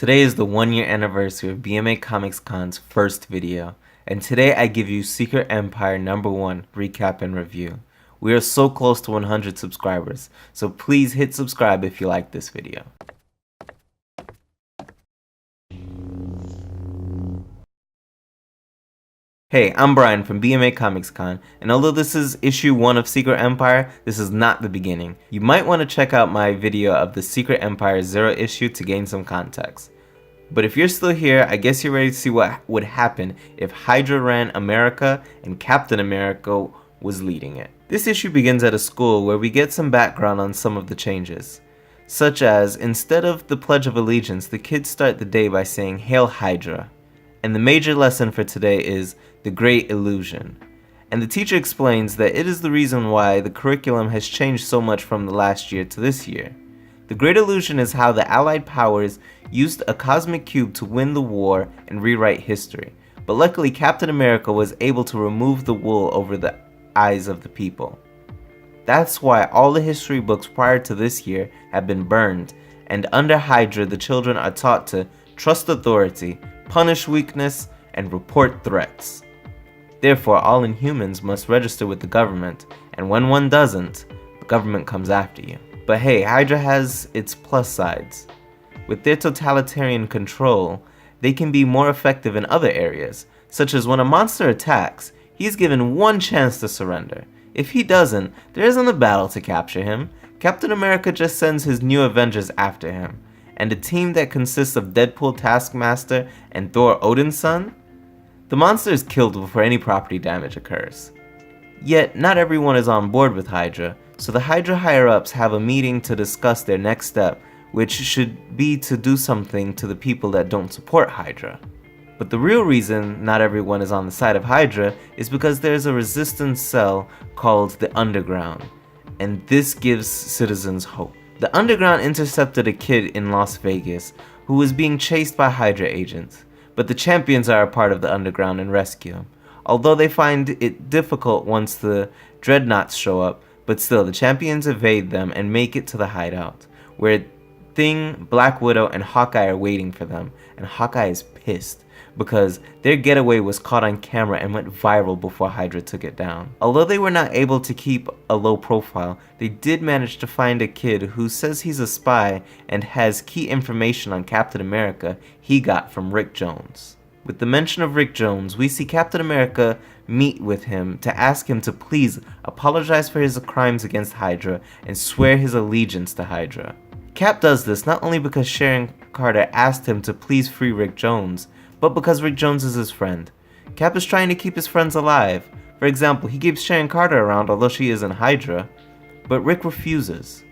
Today is the 1-year anniversary of BMA Comics Con's first video, and today I give you Secret Empire #1 recap and review. We are so close to 100 subscribers, so please hit subscribe if you like this video. Hey, I'm Brian from BMA Comics Con, and although this is issue 1 of Secret Empire, this is not the beginning. You might want to check out my video of the Secret Empire 0 issue to gain some context. But if you're still here, I guess you're ready to see what would happen if Hydra America and Captain America was leading it. This issue begins at a school where we get some background on some of the changes. Such as, instead of the Pledge of Allegiance, the kids start the day by saying, "Hail Hydra." And the major lesson for today is the Great Illusion. And the teacher explains that it is the reason why the curriculum has changed so much from the last year to this year. The Great Illusion is how the Allied powers used a cosmic cube to win the war and rewrite history. But luckily Captain America was able to remove the wool over the eyes of the people. That's why all the history books prior to this year have been burned, and under Hydra the children are taught to trust authority, punish weakness, and report threats. Therefore, all Inhumans must register with the government, and when one doesn't, the government comes after you. But hey, Hydra has its plus sides. With their totalitarian control, they can be more effective in other areas, such as when a monster attacks, he's given one chance to surrender. If he doesn't, there isn't a battle to capture him. Captain America just sends his new Avengers after him, and a team that consists of Deadpool, Taskmaster, and Thor Odin's son? The monster is killed before any property damage occurs. Yet, not everyone is on board with Hydra, so the Hydra higher-ups have a meeting to discuss their next step, which should be to do something to the people that don't support Hydra. But the real reason not everyone is on the side of Hydra is because there's a resistance cell called the Underground, and this gives citizens hope. The Underground intercepted a kid in Las Vegas who was being chased by Hydra agents, but the champions are a part of the Underground and rescue him. Although they find it difficult once the dreadnoughts show up, but still the champions evade them and make it to the hideout, where Thing, Black Widow, and Hawkeye are waiting for them, and Hawkeye is pissed because their getaway was caught on camera and went viral before Hydra took it down. Although they were not able to keep a low profile, they did manage to find a kid who says he's a spy and has key information on Captain America he got from Rick Jones. With the mention of Rick Jones, we see Captain America meet with him to ask him to please apologize for his crimes against Hydra and swear his allegiance to Hydra. Cap does this not only because Sharon Carter asked him to please free Rick Jones, but because Rick Jones is his friend. Cap is trying to keep his friends alive. For example, he keeps Sharon Carter around although she isn't Hydra, but Rick refuses.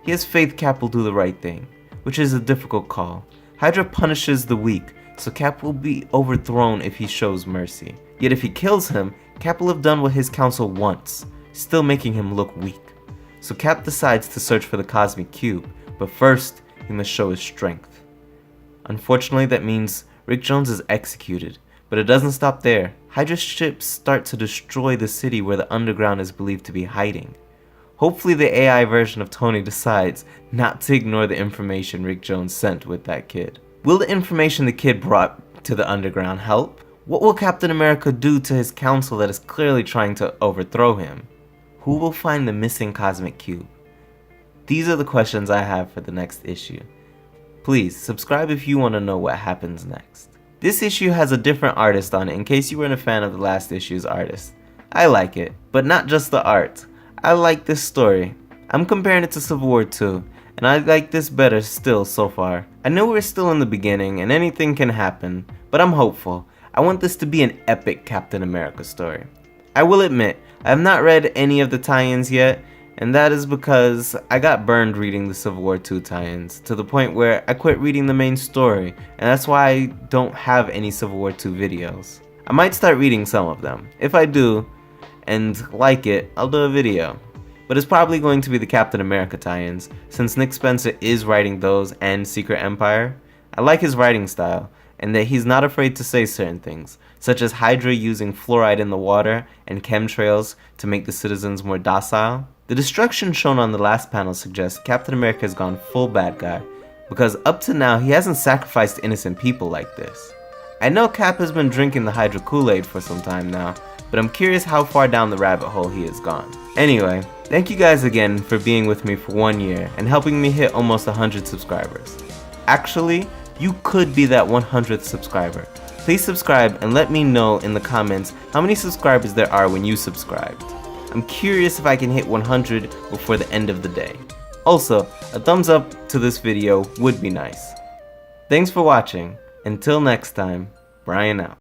He has faith Cap will do the right thing, which is a difficult call. Hydra punishes the weak, so Cap will be overthrown if he shows mercy. Yet if he kills him, Cap will have done what his council wants, still making him look weak. So Cap decides to search for the Cosmic Cube, but first, he must show his strength. Unfortunately, that means Rick Jones is executed, but it doesn't stop there. Hydra ships start to destroy the city where the Underground is believed to be hiding. Hopefully the AI version of Tony decides not to ignore the information Rick Jones sent with that kid. Will the information the kid brought to the Underground help? What will Captain America do to his council that is clearly trying to overthrow him? Who will find the missing Cosmic Cube? These are the questions I have for the next issue. Please, subscribe if you want to know what happens next. This issue has a different artist on it in case you weren't a fan of the last issue's artist. I like it, but not just the art. I like this story. I'm comparing it to Civil War 2, and I like this better still so far. I know we're still in the beginning and anything can happen, but I'm hopeful. I want this to be an epic Captain America story. I will admit, I have not read any of the tie-ins yet, and that is because I got burned reading the Civil War 2 tie-ins, to the point where I quit reading the main story, and that's why I don't have any Civil War 2 videos. I might start reading some of them. If I do, and like it, I'll do a video. But it's probably going to be the Captain America tie-ins, since Nick Spencer is writing those and Secret Empire. I like his writing style, and that he's not afraid to say certain things, such as Hydra using fluoride in the water and chemtrails to make the citizens more docile. The destruction shown on the last panel suggests Captain America has gone full bad guy, because up to now he hasn't sacrificed innocent people like this. I know Cap has been drinking the Hydra Kool-Aid for some time now, but I'm curious how far down the rabbit hole he has gone. Anyway, thank you guys again for being with me for 1 year and helping me hit almost 100 subscribers. Actually, you could be that 100th subscriber. Please subscribe and let me know in the comments how many subscribers there are when you subscribed. I'm curious if I can hit 100 before the end of the day. Also, a thumbs up to this video would be nice. Thanks for watching. Until next time, Brian out.